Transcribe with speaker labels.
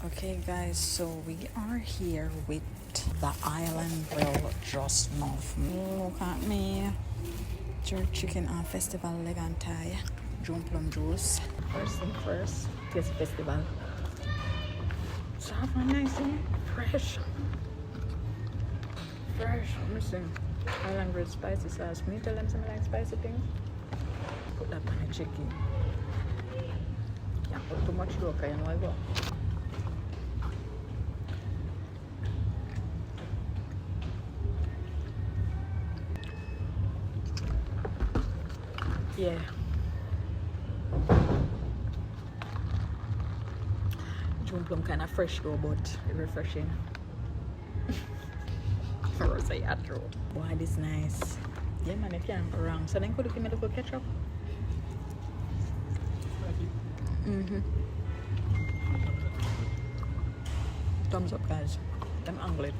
Speaker 1: Okay guys, so we are here with the Island Grill just north. Look at me. Jerk chicken and festival leg and thigh. June plum juice. First thing first, taste festival. Soft and nice, fresh. Fresh. Listen. Island Grill spicy sauce. Me tell them something like spicy things. Put that on the chicken. Can't put too much though, because you know I go. Yeah. June plum kind of fresh though, but refreshing. Or say true. Boy, this nice. Yeah man, you can't go wrong. So then could you give me a little ketchup? Thumbs up guys. I'm angry.